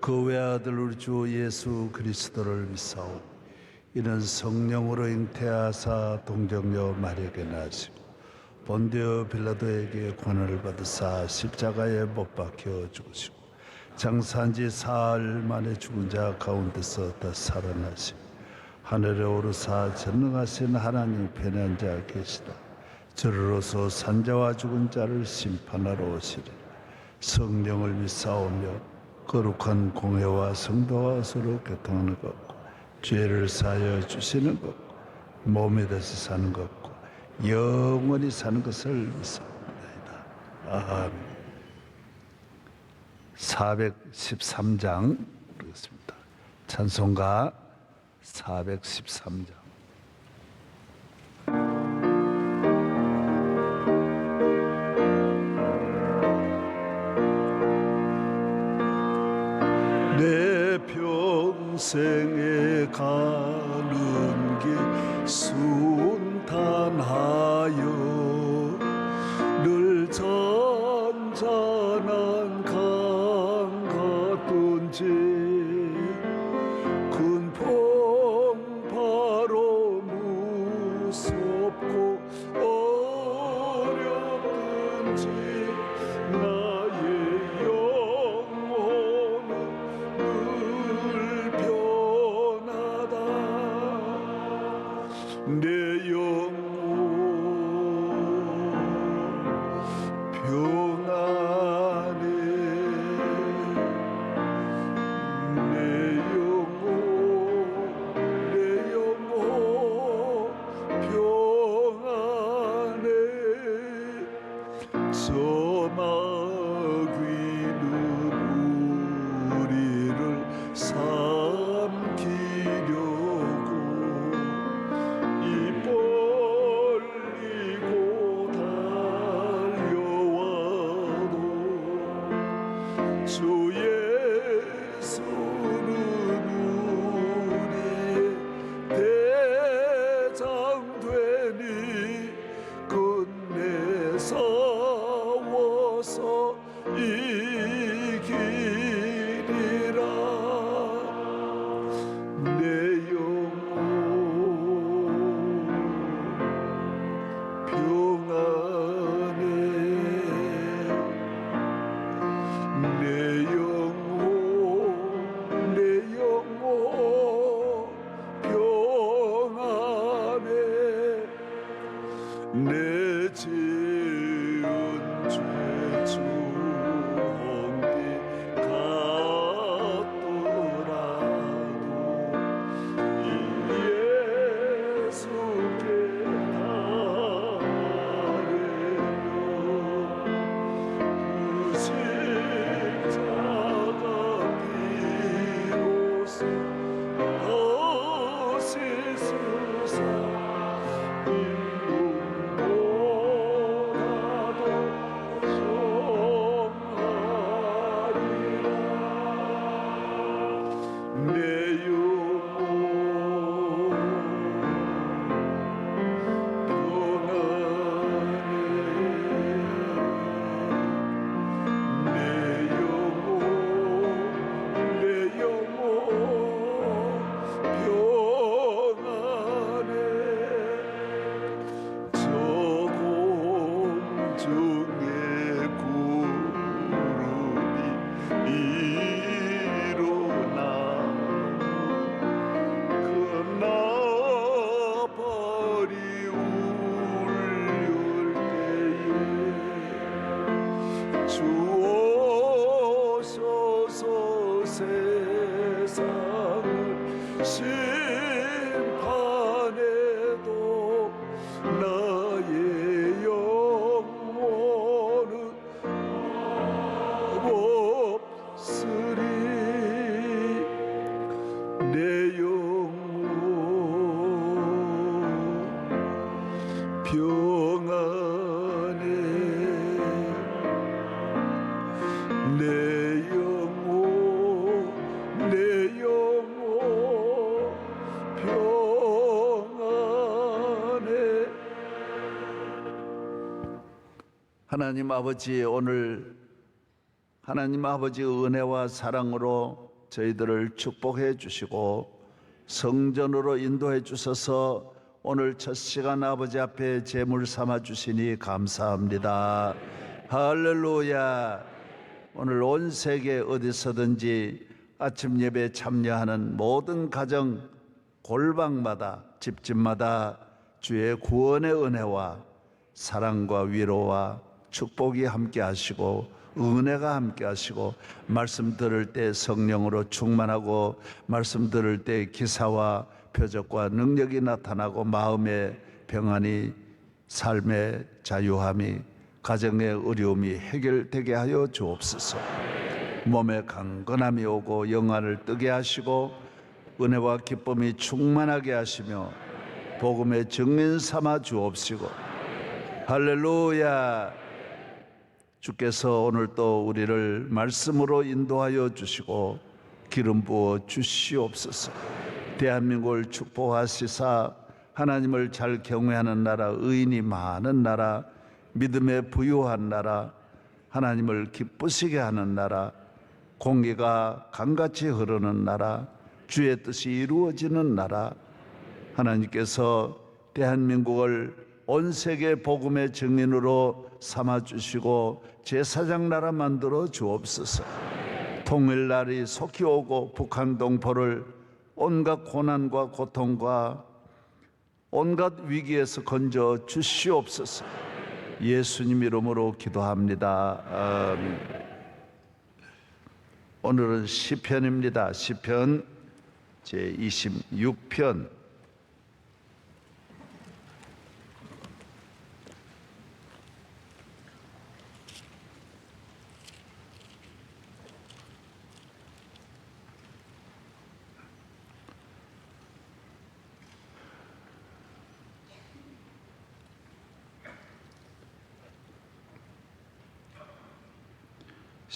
그 외아들 우리 주 예수 그리스도를 믿사오. 이는 성령으로 잉태하사 동정녀 마리아에게 나시고 본디오 빌라도에게 고난을 받으사 십자가에 못 박혀 죽으시고 장사한 지 사흘 만에 죽은 자 가운데서 다 살아나시고 하늘에 오르사 전능하신 하나님 편에 앉아 계시다. 저리로서 산자와 죽은 자를 심판하러 오시리. 성령을 믿사오며 거룩한 공회와 성도와 서로 교통하는 것과 죄를 사하여 주시는 것과 몸에 대해서 사는 것과 영원히 사는 것을 믿사옵나이다. 아멘. 413장 읽겠습니다. 찬송가 413장. 내 평생에 가는 길 순탄하여 늘 잔잔한 강 같던지 큰 풍파로 무섭고 어렵든지 나의 영혼은 늘 변하다. 내 영혼 평안해. 내 영혼 평안해. 저 마귀는 우리를 삼키려고 입 벌리고 달려와도 주 예수는 우리의 대장 되니 끝내 싸워서 이기리라. 내 영혼 평안해. 내 영혼 평안해. 내 지은 죄 주홍빛 같더라도 이 예수께 그 십자가 비로소 다시 수사 인문보다도 성하리라. 내 영혼 평안해. 내 영혼 평안해. 저 공중의 구름이 일어나 그 나팔이 울릴 때에 주 오셔서 세상을 심판해도 나의 영혼은 없으리. 내 영혼 평안해. 내 영혼 평안해. 하나님 아버지, 오늘 하나님 아버지의 은혜와 사랑으로 저희들을 축복해 주시고 성전으로 인도해 주셔서 오늘 첫 시간 아버지 앞에 제물 삼아 주시니 감사합니다. 할렐루야. 오늘 온 세계 어디서든지 아침 예배에 참여하는 모든 가정 골방마다 집집마다 주의 구원의 은혜와 사랑과 위로와 축복이 함께 하시고 은혜가 함께 하시고 말씀 들을 때 성령으로 충만하고 말씀 들을 때 기사와 표적과 능력이 나타나고 마음의 평안이 삶의 자유함이 가정의 어려움이 해결되게 하여 주옵소서. 몸에 강건함이 오고 영안을 뜨게 하시고 은혜와 기쁨이 충만하게 하시며 복음의 증인 삼아 주옵시고 할렐루야. 주께서 오늘 또 우리를 말씀으로 인도하여 주시고 기름 부어 주시옵소서. 대한민국을 축복하시사 하나님을 잘 경외하는 나라, 의인이 많은 나라, 믿음에 부유한 나라, 하나님을 기쁘시게 하는 나라, 공기가 강같이 흐르는 나라, 주의 뜻이 이루어지는 나라, 하나님께서 대한민국을 온 세계 복음의 증인으로 삼아주시고 제사장 나라 만들어 주옵소서. 통일날이 속히 오고 북한 동포를 온갖 고난과 고통과 온갖 위기에서 건져 주시옵소서. 예수님 이름으로 기도합니다. 아멘. 오늘은 시편입니다. 시편 제26편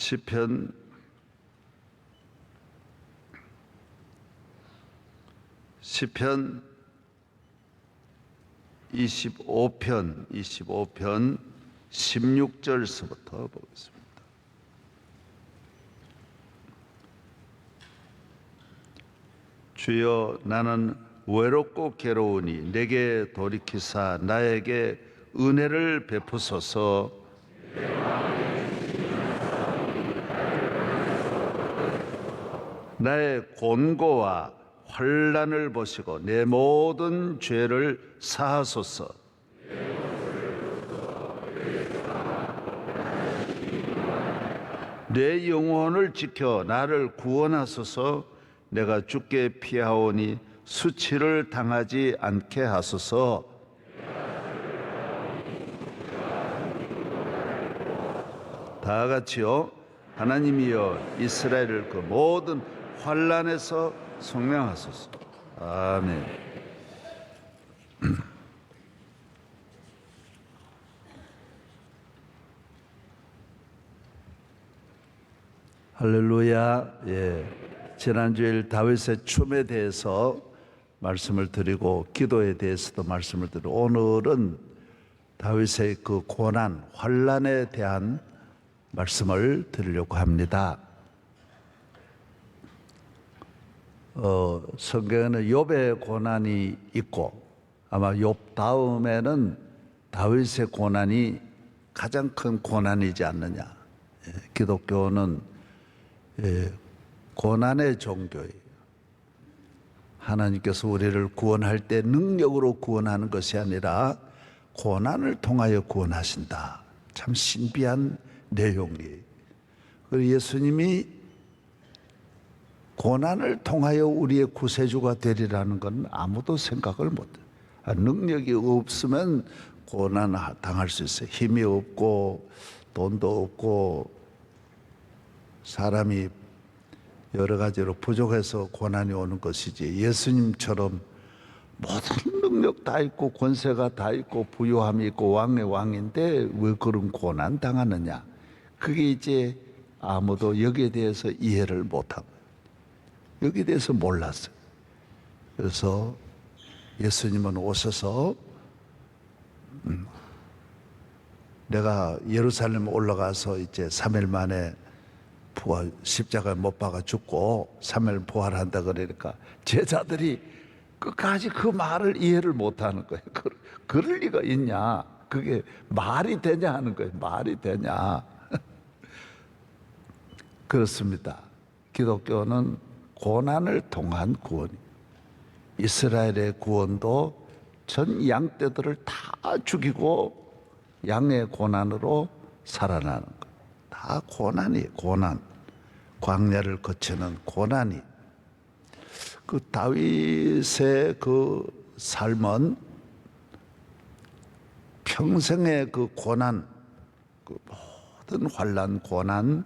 시편 25편 16절서부터 보겠습니다. 주여, 나는 외롭고 괴로우니 내게 돌이키사 나에게 은혜를 베푸소서. 나의 곤고와 환난을 보시고 내 모든 죄를 사하소서. 내 영혼을 지켜 나를 구원하소서. 내가 주께 피하오니 수치를 당하지 않게 하소서. 다 같이요. 하나님이여, 이스라엘을 그 모든 환난에서 성령하소서. 아멘. 할렐루야. 예. 지난주일 다윗의 춤에 대해서 말씀을 드리고 기도에 대해서도 말씀을 드리고 오늘은 다윗의 그 고난, 환난에 대한 말씀을 드리려고 합니다. 성경에는 욥의 고난이 있고 아마 욥 다음에는 다윗의 고난이 가장 큰 고난이지 않느냐. 기독교는 고난의 종교예요. 하나님께서 우리를 구원할 때 능력으로 구원하는 것이 아니라 고난을 통하여 구원하신다. 참 신비한 내용이에요. 그리고 예수님이 고난을 통하여 우리의 구세주가 되리라는 건 아무도 생각을 못해요. 능력이 없으면 고난 당할 수 있어요. 힘이 없고 돈도 없고 사람이 여러 가지로 부족해서 고난이 오는 것이지, 예수님처럼 모든 능력 다 있고 권세가 다 있고 부유함이 있고 왕의 왕인데 왜 그런 고난 당하느냐. 그게 이제 아무도 여기에 대해서 이해를 못하고 여기에 대해서 몰랐어요. 그래서 예수님은 오셔서 내가 예루살렘 올라가서 이제 3일 만에 부활, 십자가에 못 박아 죽고 3일 부활한다 그러니까 제자들이 끝까지 그 말을 이해를 못하는 거예요. 그럴 리가 있냐? 그게 말이 되냐 하는 거예요. 말이 되냐? 그렇습니다. 기독교는 고난을 통한 구원이, 이스라엘의 구원도 전 양떼들을 다 죽이고 양의 고난으로 살아나는 것. 다 고난이에요. 고난. 광야를 거치는 고난이. 그 다윗의 그 삶은 평생의 그 고난, 그 모든 환난, 고난,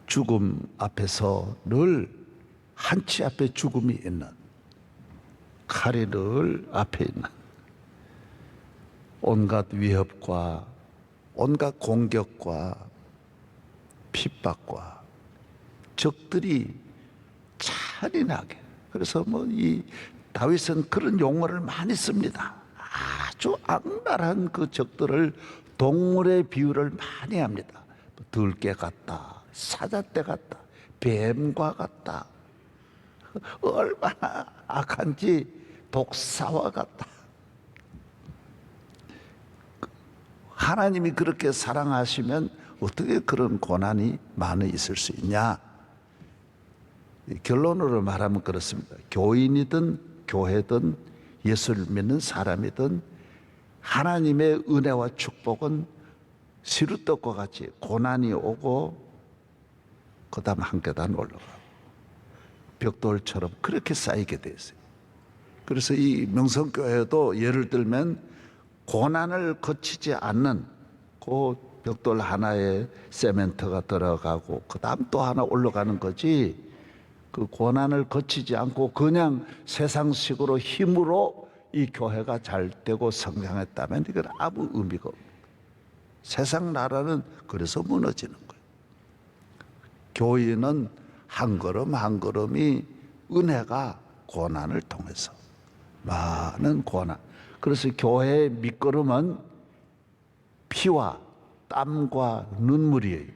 죽음 앞에서 늘 한치 앞에 죽음이 있는, 칼이 늘 앞에 있는, 온갖 위협과 온갖 공격과 핍박과 적들이 잔인하게. 그래서 뭐 이 다윗은 그런 용어를 많이 씁니다. 아주 악랄한 그 적들을 동물의 비유를 많이 합니다. 들개 같다, 사자떼 같다, 뱀과 같다. 얼마나 악한지 독사와 같다. 하나님이 그렇게 사랑하시면 어떻게 그런 고난이 많이 있을 수 있냐? 결론으로 말하면 그렇습니다. 교인이든 교회든 예수를 믿는 사람이든 하나님의 은혜와 축복은 시루떡과 같이 고난이 오고 그 다음 한 계단 올라가고 벽돌처럼 그렇게 쌓이게 돼 있어요. 그래서 이 명성교회도 예를 들면 고난을 거치지 않는 그 벽돌 하나에 세멘트가 들어가고 그 다음 또 하나 올라가는 거지, 그 고난을 거치지 않고 그냥 세상식으로 힘으로 이 교회가 잘 되고 성장했다면 이건 아무 의미가 없습니다. 세상 나라는 그래서 무너지는 거예요. 교인은 한 걸음 한 걸음이 은혜가 고난을 통해서 많은 고난. 그래서 교회의 밑거름은 피와 땀과 눈물이에요.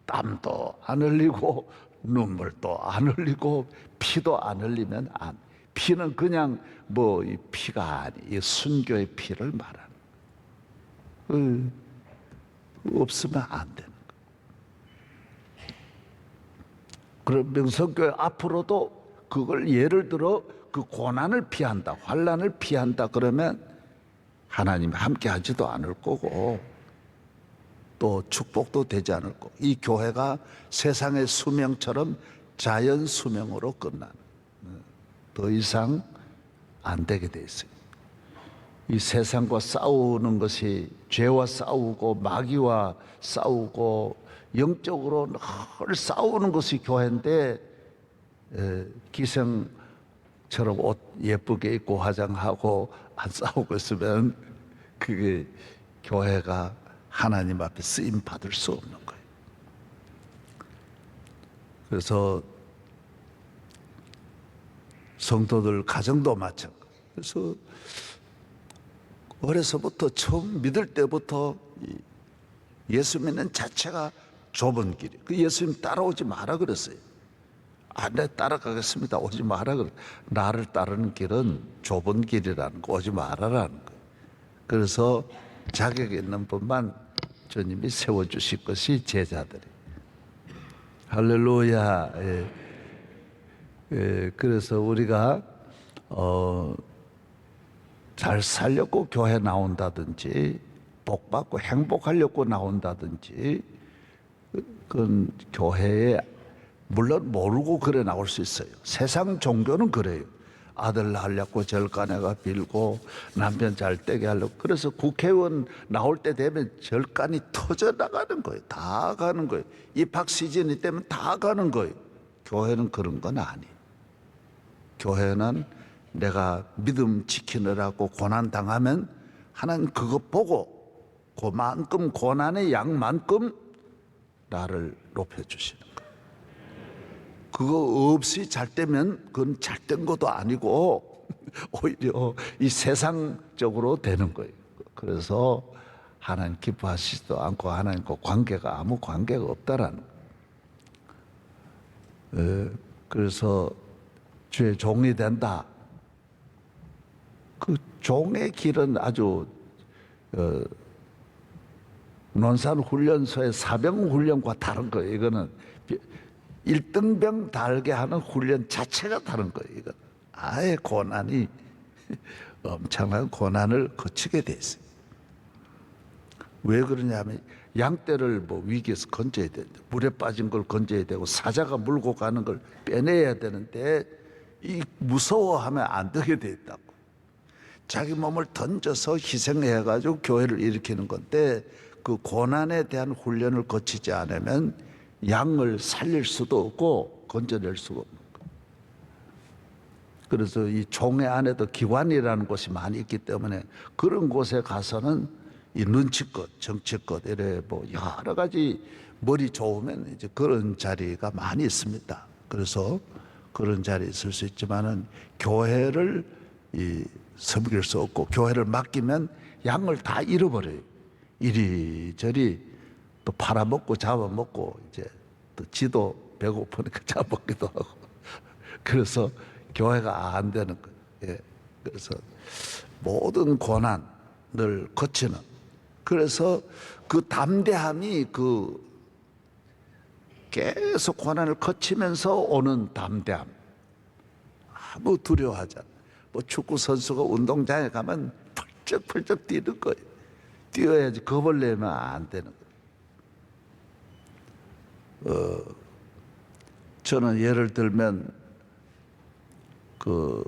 땀도 안 흘리고 눈물도 안 흘리고 피도 안 흘리면 안. 피는 그냥 뭐 이 피가 아니, 이 순교의 피를 말하는. 없으면 안 되는 거예요. 그럼 명성교회 앞으로도 그걸 예를 들어 그 고난을 피한다, 환난을 피한다 그러면 하나님이 함께 하지도 않을 거고 또 축복도 되지 않을 거고, 이 교회가 세상의 수명처럼 자연 수명으로 끝나는, 더 이상 안 되게 돼 있어요. 이 세상과 싸우는 것이, 죄와 싸우고 마귀와 싸우고 영적으로 늘 싸우는 것이 교회인데, 기생처럼 옷 예쁘게 입고 화장하고 안 싸우고 있으면 그게 교회가 하나님 앞에 쓰임 받을 수 없는 거예요. 그래서 성도들 가정도 마찬가지. 그래서 어려서부터 처음 믿을 때부터 예수 믿는 자체가 좁은 길이에요. 그 예수님 따라오지 마라 그랬어요. 내 따라가겠습니다. 오지 마라 그래. 나를 따르는 길은 좁은 길이라는 거, 오지 말아라는 거예요. 그래서 자격 있는 분만 주님이 세워주실 것이 제자들이. 할렐루야. 그래서 우리가 잘 살려고 교회 나온다든지 복 받고 행복하려고 나온다든지, 그건 교회에 물론 모르고 그래 나올 수 있어요. 세상 종교는 그래요. 아들 낳으려고 절간에가 빌고 남편 잘 되게 하려고. 그래서 국회의원 나올 때 되면 절간이 터져 나가는 거예요. 다 가는 거예요. 입학 시즌이 되면 다 가는 거예요. 교회는 그런 건 아니에요. 교회는 내가 믿음 지키느라고 고난 당하면 하나님 그거 보고 그만큼 고난의 양만큼 나를 높여주시는 거예요. 그거 없이 잘 되면 그건 잘 된 것도 아니고 오히려 이 세상적으로 되는 거예요. 그래서 하나님 기뻐하시지도 않고 하나님과 관계가 아무 관계가 없다라는 거예요. 그래서 주의 종이 된다. 그 종의 길은 아주 논산훈련소의 사병훈련과 다른 거예요. 이거는 1등병 달게 하는 훈련 자체가 다른 거예요. 이건 아예 고난이 엄청난 고난을 거치게 돼 있어요. 왜 그러냐면 양떼를 뭐 위기에서 건져야 되는데 물에 빠진 걸 건져야 되고 사자가 물고 가는 걸 빼내야 되는데 이 무서워하면 안 되게 돼 있다고. 자기 몸을 던져서 희생해 가지고 교회를 일으키는 건데 그 고난에 대한 훈련을 거치지 않으면 양을 살릴 수도 없고 건져낼 수가 없는 거예요. 그래서 이 종의 안에도 기관이라는 곳이 많이 있기 때문에 그런 곳에 가서는 이 눈치껏 정치껏 이래 뭐 여러 가지 머리 좋으면 이제 그런 자리가 많이 있습니다. 그래서 그런 자리에 있을 수 있지만은 교회를 섬길 수 없고 교회를 맡기면 양을 다 잃어버려요. 이리저리 또 팔아먹고 잡아먹고 이제 또 지도 배고프니까 잡아먹기도 하고 그래서 교회가 안 되는 거예요. 예. 그래서 모든 고난을 거치는 그래서 그 담대함이 그 계속 고난을 거치면서 오는 담대함 아무 두려워하지 않아. 뭐 축구 선수가 운동장에 가면 펄쩍펄쩍 뛰는 거예요. 뛰어야지 겁을 내면 안 되는 거예요. 저는 예를 들면 그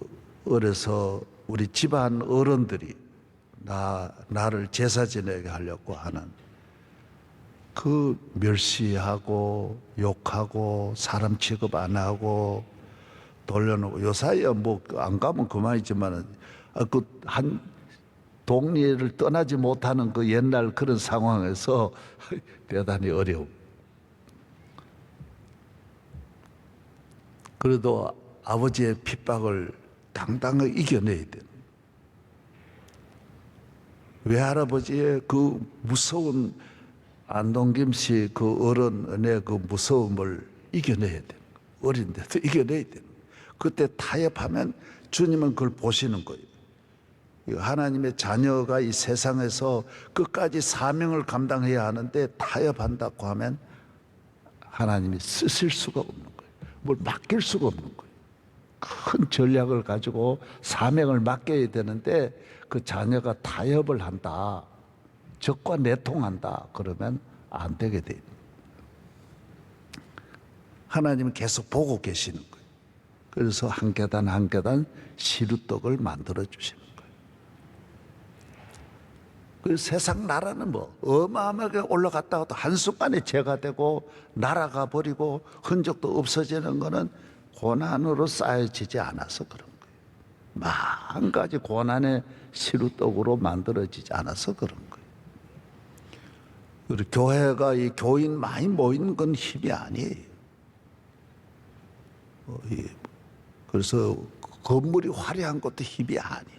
어려서 우리 집안 어른들이 나를 제사 지내게 하려고 하는 그 멸시하고 욕하고 사람 취급 안 하고 돌려놓고 요사이야 뭐 안 가면 그만이지만은 그 한 동리를 떠나지 못하는 그 옛날 그런 상황에서 대단히 어려움. 그래도 아버지의 핍박을 당당하게 이겨내야 돼. 외할아버지의 그 무서운 안동김 씨 그 어른의 그 무서움을 이겨내야 돼. 어린데도 이겨내야 돼. 그때 타협하면 주님은 그걸 보시는 거예요. 하나님의 자녀가 이 세상에서 끝까지 사명을 감당해야 하는데 타협한다고 하면 하나님이 쓰실 수가 없는 거예요. 뭘 맡길 수가 없는 거예요. 큰 전략을 가지고 사명을 맡겨야 되는데 그 자녀가 타협을 한다. 적과 내통한다. 그러면 안 되게 돼요. 하나님은 계속 보고 계시는 거예요. 그래서 한 계단 한 계단 시루떡을 만들어 주시는 거예요. 그 세상 나라는 뭐 어마어마하게 올라갔다가도 한순간에 재가 되고 날아가 버리고 흔적도 없어지는 거는 고난으로 쌓여지지 않아서 그런 거예요. 만 가지 고난의 시루떡으로 만들어지지 않아서 그런 거예요. 그리고 교회가 이 교인 많이 모이는 건 힘이 아니에요. 그래서 건물이 화려한 것도 힘이 아니에요.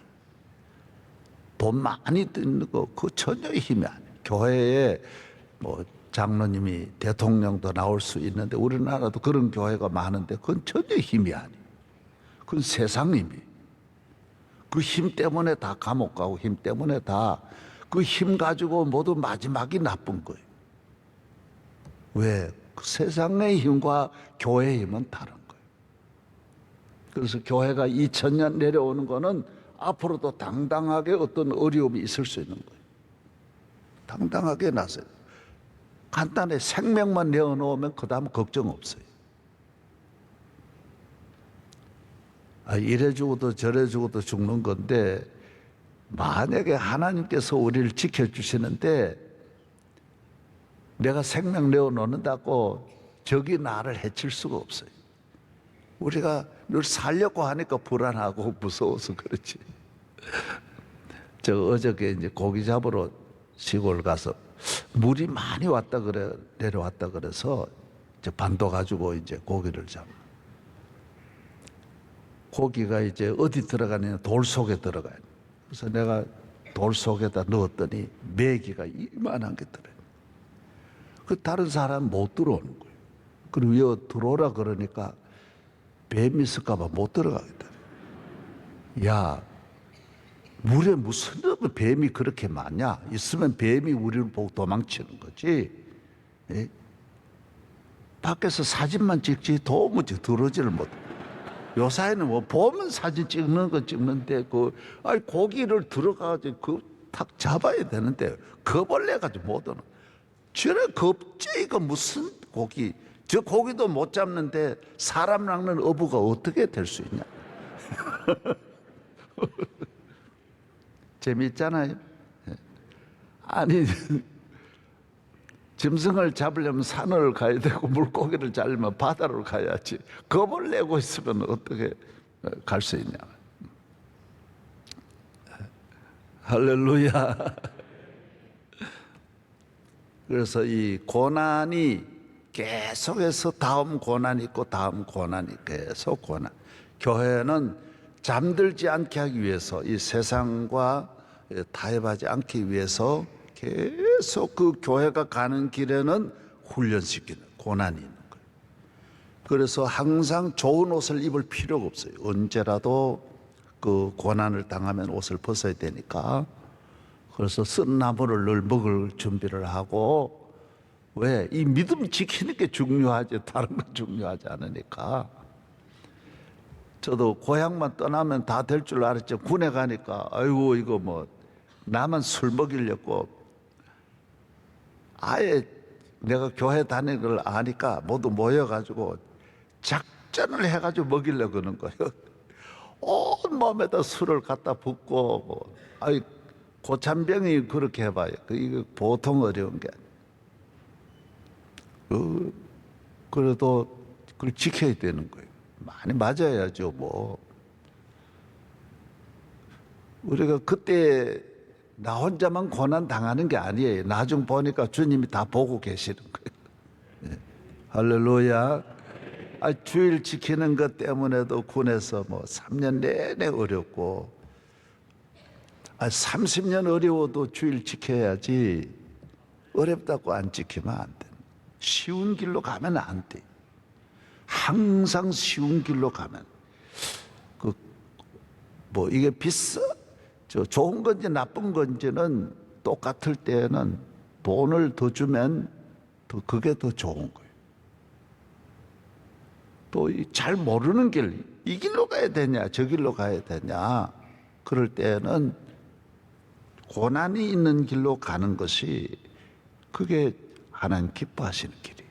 돈 많이 드는 거, 그 전혀 힘이 아니에요. 교회에 뭐 장로님이 대통령도 나올 수 있는데 우리나라도 그런 교회가 많은데 그건 전혀 힘이 아니에요. 그건 세상 힘이에요. 그 힘 때문에 다 감옥 가고 힘 때문에 다 그 힘 가지고 모두 마지막이 나쁜 거예요. 왜? 그 세상의 힘과 교회의 힘은 다른 거예요. 그래서 교회가 2000년 내려오는 거는 앞으로도 당당하게 어떤 어려움이 있을 수 있는 거예요. 당당하게 나서요. 간단해 생명만 내어놓으면 그 다음 걱정 없어요. 이래 죽어도 저래 죽어도 죽는 건데 만약에 하나님께서 우리를 지켜주시는데 내가 생명 내어놓는다고 적이 나를 해칠 수가 없어요. 우리가 늘 살려고 하니까 불안하고 무서워서 그렇지. 저 어저께 이제 고기 잡으러 시골 가서 물이 많이 왔다 그래 내려왔다 그래서 이제 반도 가지고 이제 고기를 잡아. 고기가 이제 어디 들어가느냐 돌 속에 들어가요. 그래서 내가 돌 속에다 넣었더니 메기가 이만한 게 들어요. 그 다른 사람 못 들어오는 거예요. 그리고 여 들어오라 그러니까 뱀이 있을까봐 못 들어가겠다. 야, 물에 무슨 뱀이 그렇게 많냐? 있으면 뱀이 우리를 보고 도망치는 거지. 예? 밖에서 사진만 찍지 도무지 들어오지를 못해. 요사이는 뭐 보면 사진 찍는 거 찍는데 고기를 들어가가지고 탁 잡아야 되는데 겁을 내가지고 못 오는. 저래 겁쟁이가 무슨 고기? 저 고기도 못 잡는데 사람 낚는 어부가 어떻게 될 수 있냐? 재미있잖아요. 아니 짐승을 잡으려면 산을 가야 되고 물고기를 잡으려면 바다로 가야지. 겁을 내고 있으면 어떻게 갈 수 있냐. 할렐루야. 그래서 이 고난이 계속해서 다음 고난이 있고 다음 고난이 계속 고난. 교회는 잠들지 않게 하기 위해서 이 세상과 타협하지 않기 위해서 계속 그 교회가 가는 길에는 훈련시키는 고난이 있는 거예요. 그래서 항상 좋은 옷을 입을 필요가 없어요. 언제라도 그 고난을 당하면 옷을 벗어야 되니까. 그래서 쓴 나물을 늘 먹을 준비를 하고, 왜? 이 믿음 지키는 게 중요하지 다른 건 중요하지 않으니까. 저도 고향만 떠나면 다 될 줄 알았죠. 군에 가니까 아이고 이거 뭐 나만 술 먹이려고 아예 내가 교회 다니는 걸 아니까 모두 모여가지고 작전을 해가지고 먹이려고 그러는 거예요. 온 몸에다 술을 갖다 붓고 아이 고참병이 그렇게 해봐요. 이거 보통 어려운 게 아니에요. 그래도 그걸 지켜야 되는 거예요. 많이 맞아야죠 뭐. 우리가 그때 나 혼자만 고난 당하는 게 아니에요. 나중 보니까 주님이 다 보고 계시는 거예요. 네. 할렐루야. 주일 지키는 것 때문에도 군에서 뭐 3년 내내 어렵고, 30년 어려워도 주일 지켜야지. 어렵다고 안 지키면 안 돼. 쉬운 길로 가면 안 돼. 항상 쉬운 길로 가면 이게 좋은 건지 나쁜 건지는 똑같을 때는 돈을 더 주면 그게 더 좋은 거예요. 또 잘 모르는 길, 이 길로 가야 되냐 저 길로 가야 되냐, 그럴 때는 고난이 있는 길로 가는 것이 그게 하나님 기뻐하시는 길이에요.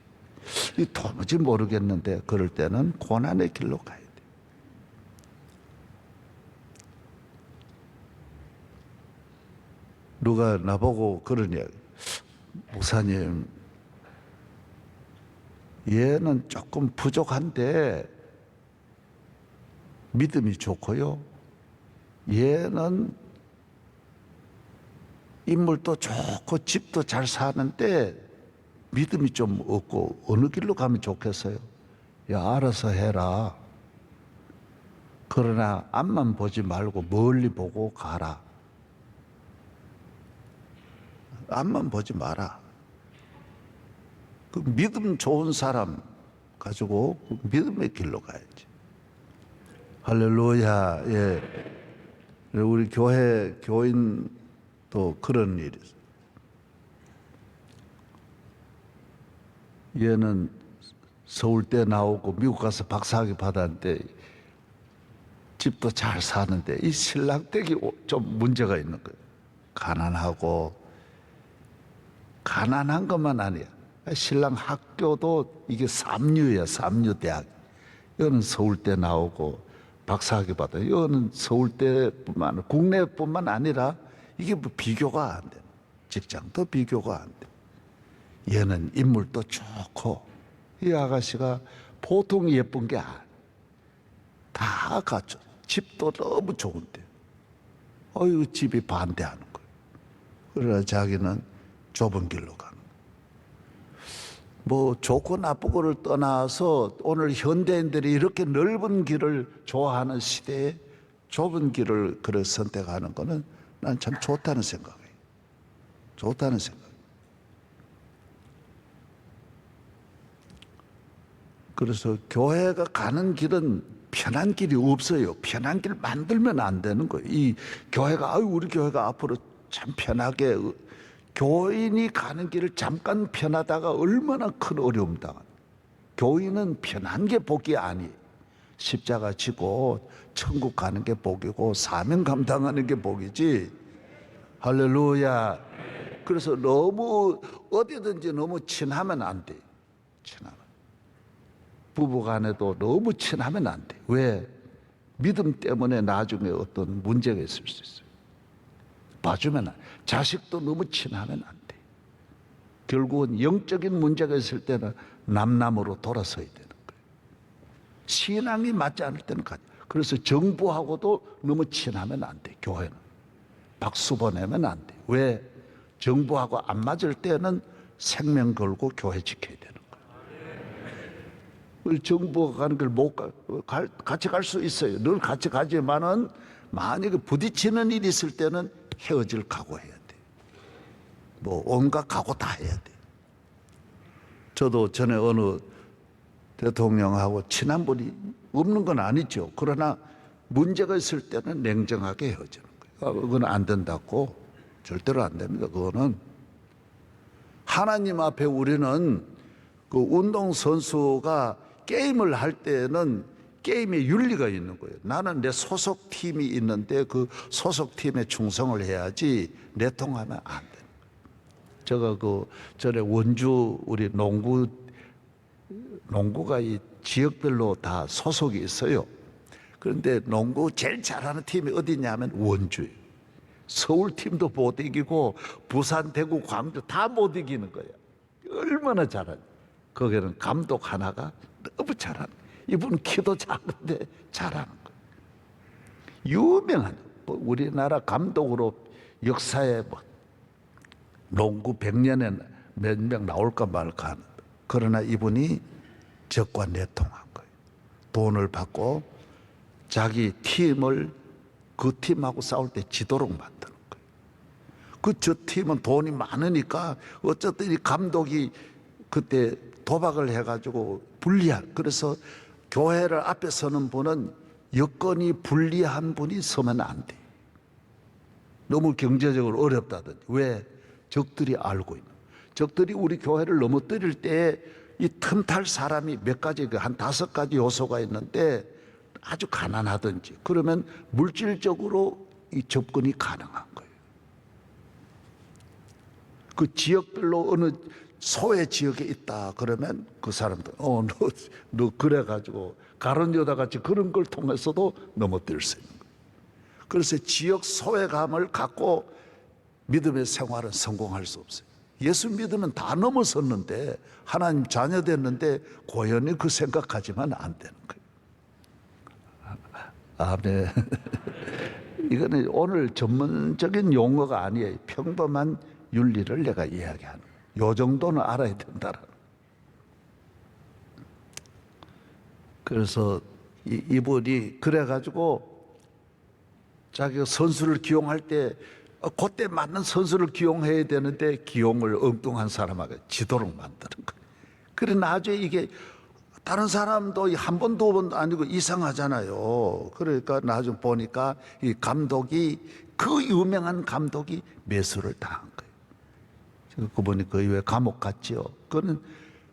도무지 모르겠는데 그럴 때는 고난의 길로 가야 돼요. 누가 나보고 그러냐, 목사님 얘는 조금 부족한데 믿음이 좋고요, 얘는 인물도 좋고 집도 잘 사는데 믿음이 좀 없고 어느 길로 가면 좋겠어요? 야, 알아서 해라. 그러나 앞만 보지 말고 멀리 보고 가라. 앞만 보지 마라. 그 믿음 좋은 사람 가지고 그 믿음의 길로 가야지. 할렐루야. 예. 우리 교인도 그런 일이 있어요. 얘는 서울대 나오고 미국 가서 박사학위 받았는데 집도 잘 사는데 이 신랑 댁이 좀 문제가 있는 거예요. 가난한 것만 아니야. 신랑 학교도 이게 삼류야, 삼류대학. 이거는 서울대 나오고 박사학위 받아요. 이거는 서울대뿐만 아니라 국내뿐만 아니라 이게 뭐 비교가 안 돼. 직장도 비교가 안 돼. 얘는 인물도 좋고, 이 아가씨가 보통 예쁜 게 아니야. 다 갖춰. 집도 너무 좋은데. 집이 반대하는 거예요. 그러나 자기는 좁은 길로 가는 거예요. 뭐 좋고 나쁘고를 떠나서 오늘 현대인들이 이렇게 넓은 길을 좋아하는 시대에 좁은 길을 선택하는 거는 난 참 좋다는 생각이에요. 좋다는 생각. 그래서 교회가 가는 길은 편한 길이 없어요. 편한 길 만들면 안 되는 거예요. 이 교회가, 우리 교회가 앞으로 참 편하게, 교인이 가는 길을 잠깐 편하다가 얼마나 큰 어려움 당한. 교인은 편한 게 복이 아니에요. 십자가 지고 천국 가는 게 복이고 사명 감당하는 게 복이지. 할렐루야. 그래서 너무 어디든지 너무 친하면 안 돼요. 친하면. 부부간에도 너무 친하면 안 돼. 왜? 믿음 때문에 나중에 어떤 문제가 있을 수 있어요. 봐주면 안 돼. 자식도 너무 친하면 안 돼. 결국은 영적인 문제가 있을 때는 남남으로 돌아서야 되는 거예요. 신앙이 맞지 않을 때는 가죠. 그래서 정부하고도 너무 친하면 안 돼. 교회는 박수 보내면 안 돼. 왜? 정부하고 안 맞을 때는 생명 걸고 교회 지켜야 되는 거예요. 정부가 가는 길 못 같이 갈 수 있어요. 늘 같이 가지만은 만약에 부딪히는 일이 있을 때는 헤어질 각오해야 돼. 뭐 온갖 각오 다 해야 돼. 저도 전에 어느 대통령하고 친한 분이 없는 건 아니죠. 그러나 문제가 있을 때는 냉정하게 헤어지는 거예요. 그건 안 된다고. 절대로 안 됩니다. 그거는 하나님 앞에 우리는 그 운동선수가 게임을 할 때는 게임에 윤리가 있는 거예요. 나는 내 소속팀이 있는데 그 소속팀에 충성을 해야지 내통하면 안 돼요. 제가 전에 원주 우리 농구가 이 지역별로 다 소속이 있어요. 그런데 농구 제일 잘하는 팀이 어디냐면 원주예요. 서울팀도 못 이기고 부산, 대구, 광주 다 못 이기는 거예요. 얼마나 잘하냐. 거기는 감독 하나가 너무 잘하는 거예요. 이분 키도 작은데 잘하는 거예요. 유명한 우리나라 감독으로 역사에 농구 100년에 몇 명 나올까 말까 하는. 그러나 이분이 적과 내통한 거예요. 돈을 받고 자기 팀을 그 팀하고 싸울 때 지도록 만드는 거예요. 저 팀은 돈이 많으니까 어쨌든 이 감독이 그때 도박을 해가지고 불리한. 그래서 교회를 앞에 서는 분은 여건이 불리한 분이 서면 안 돼. 너무 경제적으로 어렵다든지. 왜? 적들이 알고 있는. 적들이 우리 교회를 넘어뜨릴 때 이 틈탈 사람이 몇 가지, 한 5가지 요소가 있는데 아주 가난하든지 그러면 물질적으로 이 접근이 가능한 거예요. 그 지역별로 어느 소외 지역에 있다 그러면 그 사람들 너 그래가지고 가론 여다 같이 그런 걸 통해서도 넘어뜨릴 수 있는 거예요. 그래서 지역 소외감을 갖고 믿음의 생활은 성공할 수 없어요. 예수 믿으면 다 넘어섰는데 하나님 자녀 됐는데 고연히 그 생각하지만 안 되는 거예요. 아멘. 이거는 오늘 전문적인 용어가 아니에요. 평범한 윤리를 내가 이야기하는 거예요. 요 정도는 알아야 된다라는. 그래서 이분이 그래가지고 자기가 선수를 기용할 때 그때 맞는 선수를 기용해야 되는데 기용을 엉뚱한 사람하고 지도록 만드는 거예요. 그래 나중에 이게 다른 사람도 한 번, 두 번도 아니고 이상하잖아요. 그러니까 나중에 보니까 이 감독이, 그 유명한 감독이 매수를 당한 거예요. 그분이 거의 왜 감옥 갔지요. 그거는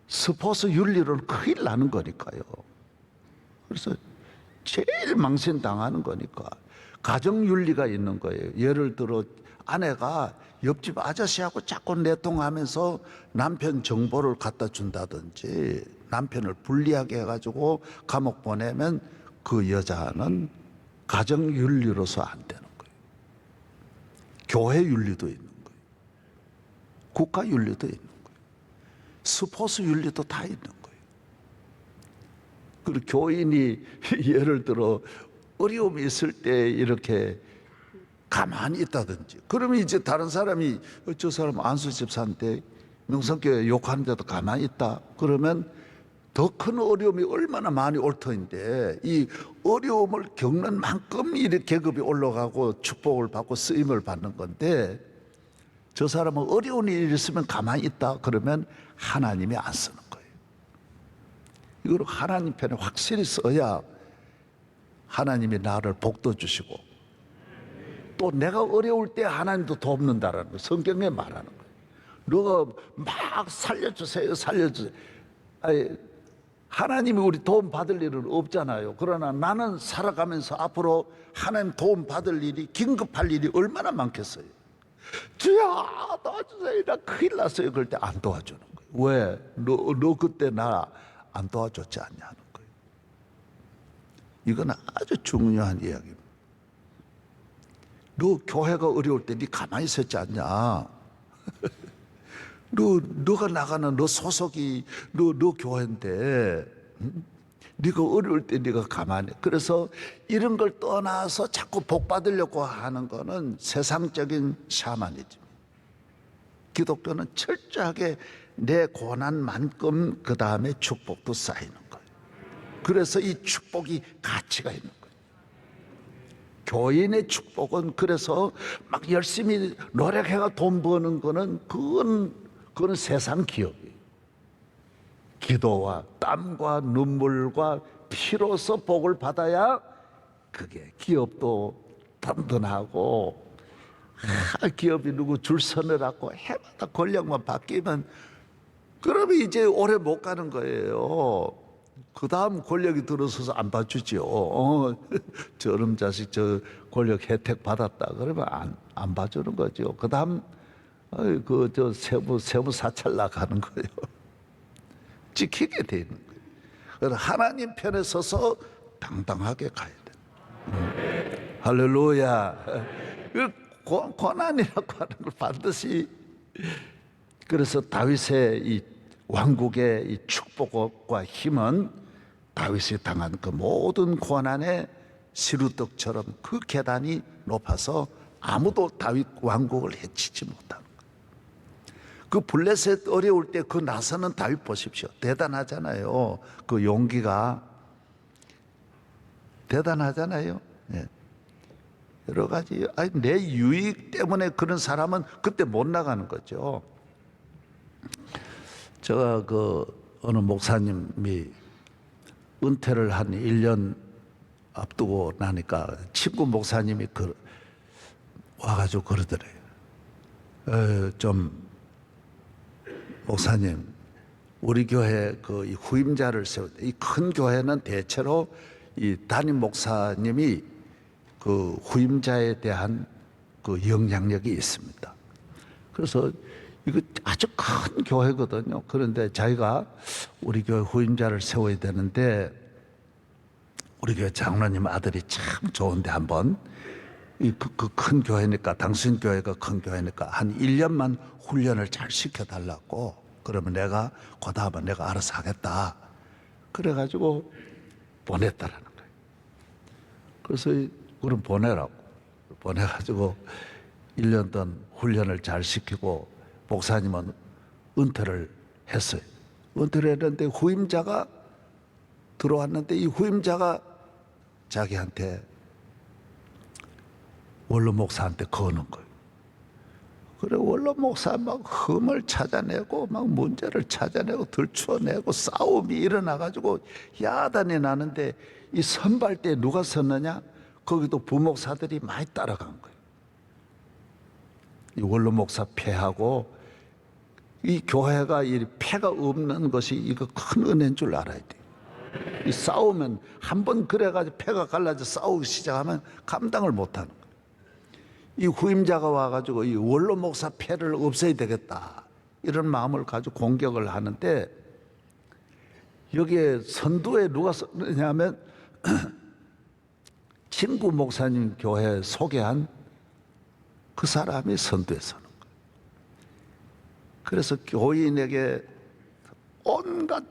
스포츠 윤리로 큰일 나는 거니까요. 그래서 제일 망신당하는 거니까. 가정윤리가 있는 거예요. 예를 들어 아내가 옆집 아저씨하고 자꾸 내통하면서 남편 정보를 갖다 준다든지 남편을 불리하게 해가지고 감옥 보내면 그 여자는 가정윤리로서 안 되는 거예요. 교회윤리도 있는 거예요. 국가윤리도 있는 거예요. 스포츠윤리도 다 있는 거예요. 그리고 교인이 예를 들어 어려움이 있을 때 이렇게 가만히 있다든지 그러면 이제 다른 사람이 저 사람 안수 집사한테 명성교회 욕하는데도 가만히 있다 그러면 더 큰 어려움이 얼마나 많이 올 터인데 이 어려움을 겪는 만큼 이 계급이 올라가고 축복을 받고 쓰임을 받는 건데 저 사람은 어려운 일이 있으면 가만히 있다 그러면 하나님이 안 쓰는 거예요. 이걸 하나님 편에 확실히 써야 하나님이 나를 복도 주시고 또 내가 어려울 때 하나님도 돕는다라는 거예요. 성경에 말하는 거예요. 너가 막 살려주세요, 살려주세요. 아니, 하나님이 우리 도움 받을 일은 없잖아요. 그러나 나는 살아가면서 앞으로 하나님 도움 받을 일이, 긴급할 일이 얼마나 많겠어요. 주야 도와주세요. 나 큰일 났어요. 그럴 때 안 도와주는 거예요. 왜? 너 그때 나 안 도와줬지 않냐 하는 거예요. 이건 아주 중요한 이야기입니다. 너 교회가 어려울 때 네 가만히 있었지 않냐. 너가 나가는 너 소속이 너 교회인데 네가 어려울 때 네가 가만히. 그래서 이런 걸 떠나서 자꾸 복 받으려고 하는 거는 세상적인 샤머니즘. 기독교는 철저하게 내 고난만큼 그 다음에 축복도 쌓이는 거예요. 그래서 이 축복이 가치가 있는 거예요. 교인의 축복은 그래서 막 열심히 노력해가 돈 버는 거는 그거는 세상 기업이에요. 기도와 땀과 눈물과 피로서 복을 받아야 그게 기업도 든든하고 기업이 누구 줄 서느라고 해마다 권력만 바뀌면 그러면 이제 오래 못 가는 거예요. 그 다음 권력이 들어서서 안 봐주죠. 저놈 자식 저 권력 혜택 받았다 그러면 안 봐주는 거죠. 그 다음 저 세무 사찰 나가는 거예요. 지키게 되는 거예요. 그래서 하나님 편에 서서 당당하게 가야 돼. 할렐루야. 고난이라고 하는 걸 반드시. 그래서 다윗의 이 왕국의 이 축복과 힘은 다윗이 당한 그 모든 고난의 시루떡처럼 그 계단이 높아서 아무도 다윗 왕국을 해치지 못한 거예요. 그 블레셋 어려울 때 그 나서는 다윗 보십시오. 대단하잖아요. 그 용기가 대단하잖아요. 네. 여러 가지 내 유익 때문에 그런 사람은 그때 못 나가는 거죠. 제가 어느 목사님이 은퇴를 한 1년 앞두고 나니까 친구 목사님이 와가지고 그러더래요. 좀 목사님, 우리 교회 이 후임자를 세울 때 이 큰 교회는 대체로 이 담임 목사님이 그 후임자에 대한 그 영향력이 있습니다. 그래서 이거 아주 큰 교회거든요. 그런데 자기가 우리 교회 후임자를 세워야 되는데 우리 교회 장로님 아들이 참 좋은데 한번 그 큰 교회니까 당신 교회가 큰 교회니까 한 1년만 훈련을 잘 시켜달라고. 그러면 내가 그 다음에 내가 알아서 하겠다. 그래가지고 보냈다라는 거예요. 그래서 그럼 보내라고. 보내가지고 1년 동안 훈련을 잘 시키고 목사님은 은퇴를 했어요. 은퇴를 했는데 후임자가 들어왔는데 이 후임자가 자기한테 원로 목사한테 거는 거예요. 그래 원로 목사 막 흠을 찾아내고 막 문제를 찾아내고 들추어내고 싸움이 일어나가지고 야단이 나는데 이 선발 때 누가 섰느냐? 거기도 부목사들이 많이 따라간 거예요. 이 원로 목사 패하고 이 교회가 이 패가 없는 것이 이거 큰 은혜인 줄 알아야 돼요. 이 싸우면 한번 그래가지고 패가 갈라져 싸우기 시작하면 감당을 못하는 거예요. 이 후임자가 와가지고 이 원로 목사 패를 없애야 되겠다 이런 마음을 가지고 공격을 하는데 여기에 선두에 누가 썼느냐면 친구 목사님 교회 소개한 그 사람이 선두에 서는 거예요. 그래서 교인에게 온갖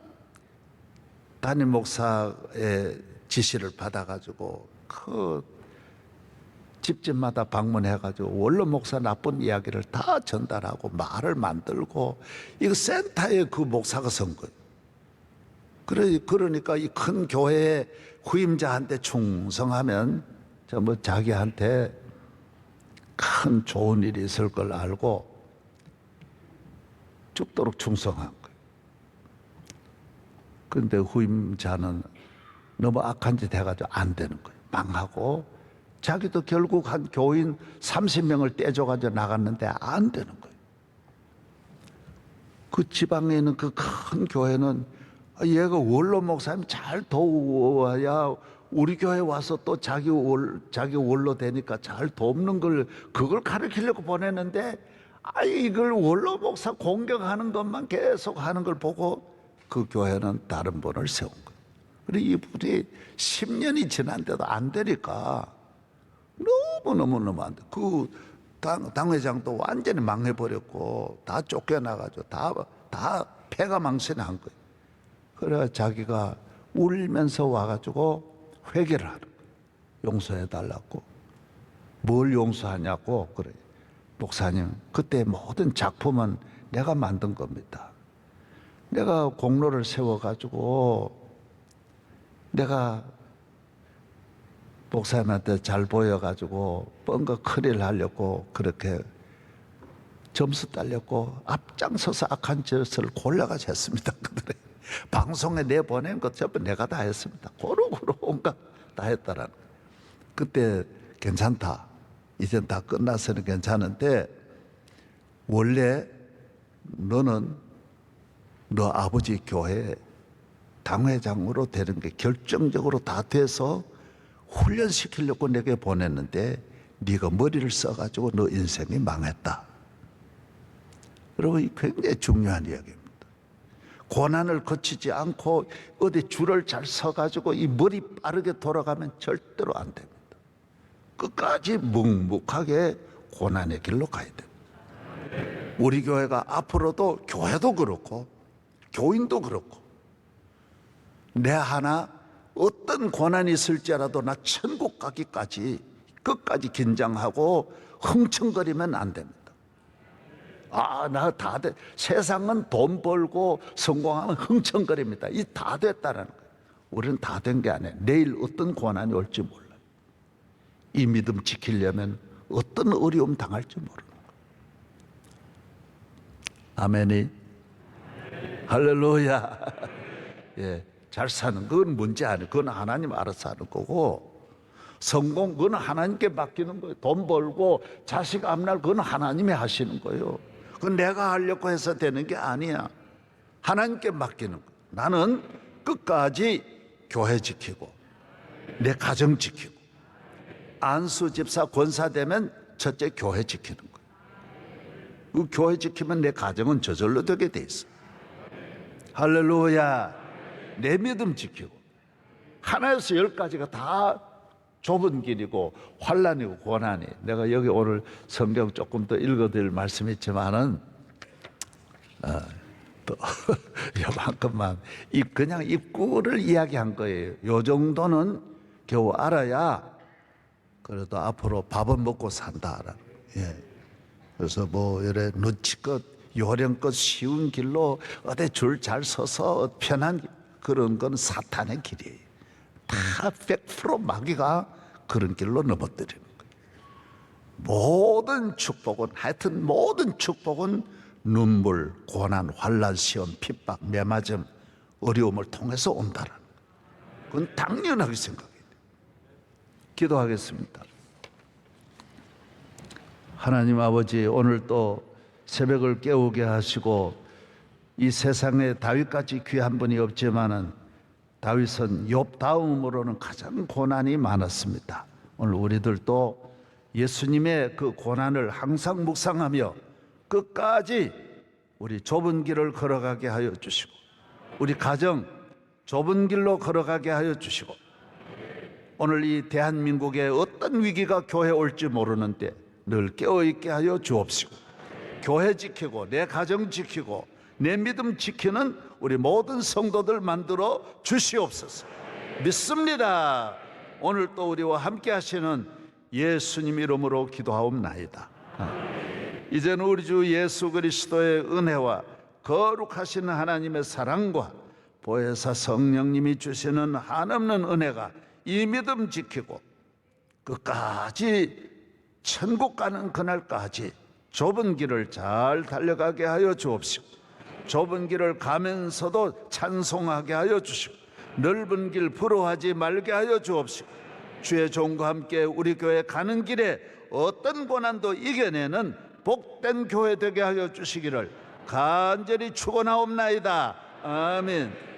담임 목사의 지시를 받아가지고 그 집집마다 방문해가지고 원로 목사 나쁜 이야기를 다 전달하고 말을 만들고 이거 센터에 그 목사가 선 거예요. 그러니까 이 큰 교회의 후임자한테 충성하면 뭐 자기한테 큰 좋은 일이 있을 걸 알고 죽도록 충성한 거예요. 그런데 후임자는 너무 악한 짓 해가지고 안 되는 거예요. 망하고 자기도 결국 한 교인 30명을 떼줘가지고 나갔는데 안 되는 거예요. 그 지방에 있는 그 큰 교회는 얘가 원로 목사님 잘 도와야 우리 교회 와서 또 자기 원로 되니까 잘 돕는 걸 그걸 가르치려고 보냈는데 이걸 원로 목사 공격하는 것만 계속 하는 걸 보고 그 교회는 다른 분을 세운 거예요. 그리고 이분이 10년이 지났는데도 안 되니까 너무 안 돼. 그 당회장도 완전히 망해버렸고 다 쫓겨나가지고 다 폐가 망신한 거예요. 그래 자기가 울면서 와가지고 회개를 하는 거예요. 용서해달라고. 뭘 용서하냐고. 그래 목사님, 그때 모든 작품은 내가 만든 겁니다. 내가 공로를 세워가지고 내가 목사님한테 잘 보여가지고 뻥거 큰일 하려고 그렇게 점수 딸렸고 앞장서서 악한 짓을 골라가지고 했습니다. 그들의 방송에 내보낸 것 전부 내가 다 했습니다. 고루고루 온갖 다 했다라는 거예요. 그때 괜찮다. 이젠 다 끝나서는 괜찮은데 원래 너는 너 아버지 교회 당회장으로 되는 게 결정적으로 다 돼서 훈련시키려고 내게 보냈는데 네가 머리를 써가지고 너 인생이 망했다. 여러분, 굉장히 중요한 이야기입니다. 고난을 거치지 않고 어디 줄을 잘 서가지고 이 머리 빠르게 돌아가면 절대로 안 됩니다. 끝까지 묵묵하게 고난의 길로 가야 됩니다. 우리 교회가 앞으로도 교회도 그렇고 교인도 그렇고 내 하나 어떤 고난이 있을지라도 나 천국 가기까지 끝까지 긴장하고 흥청거리면 안 됩니다. 나 다 돼. 세상은 돈 벌고 성공하면 흥청거립니다. 이 다 됐다는 거예요. 우리는 다 된 게 아니에요. 내일 어떤 고난이 올지 몰라요. 이 믿음 지키려면 어떤 어려움 당할지 모르는 거예요. 아멘이. 할렐루야. 예, 잘 사는 그건 문제 아니에요. 그건 하나님 알아서 하는 거고, 성공 그건 하나님께 맡기는 거예요. 돈 벌고 자식 앞날 그건 하나님이 하시는 거예요. 그건 내가 하려고 해서 되는 게 아니야. 하나님께 맡기는 거예요. 나는 끝까지 교회 지키고 내 가정 지키고, 안수 집사 권사 되면 첫째 교회 지키는 거예요. 그 교회 지키면 내 가정은 저절로 되게 돼 있어. 할렐루야. 내 믿음 지키고, 하나에서 열까지가 다 좁은 길이고 환난이고 고난이. 내가 여기 오늘 성경 조금 더 읽어드릴 말씀이 있지만은 또 요만큼만 그냥 입구를 이야기한 거예요. 요 정도는 겨우 알아야 그래도 앞으로 밥은 먹고 산다라는. 예. 그래서 뭐 이래 눈치껏 요령껏 쉬운 길로 어디 줄 잘 서서 편한 그런 건 사탄의 길이에요. 다 100% 마귀가 그런 길로 넘어뜨리는 거예요. 모든 축복은, 하여튼 모든 축복은 눈물, 고난, 환난, 시험, 핍박, 매맞음, 어려움을 통해서 온다는 거예요. 그건 당연하게 생각해야 돼요. 기도하겠습니다. 하나님 아버지, 오늘 또 새벽을 깨우게 하시고, 이 세상에 다윗같이 귀한 분이 없지만은 다윗은 욥 다음으로는 가장 고난이 많았습니다. 오늘 우리들도 예수님의 그 고난을 항상 묵상하며 끝까지 우리 좁은 길을 걸어가게 하여 주시고, 우리 가정 좁은 길로 걸어가게 하여 주시고, 오늘 이 대한민국에 어떤 위기가 교회에 올지 모르는데 늘 깨어있게 하여 주옵시고, 교회 지키고 내 가정 지키고 내 믿음 지키는 우리 모든 성도들 만들어 주시옵소서. 믿습니다. 오늘 또 우리와 함께 하시는 예수님 이름으로 기도하옵나이다. 이제는 우리 주 예수 그리스도의 은혜와 거룩하신 하나님의 사랑과 보혜사 성령님이 주시는 한없는 은혜가 이 믿음 지키고 끝까지 천국 가는 그날까지 좁은 길을 잘 달려가게 하여 주옵시고, 좁은 길을 가면서도 찬송하게 하여 주시고, 넓은 길 부러워하지 말게 하여 주옵시고, 주의 종과 함께 우리 교회 가는 길에 어떤 고난도 이겨내는 복된 교회 되게 하여 주시기를 간절히 축원하옵나이다. 아멘.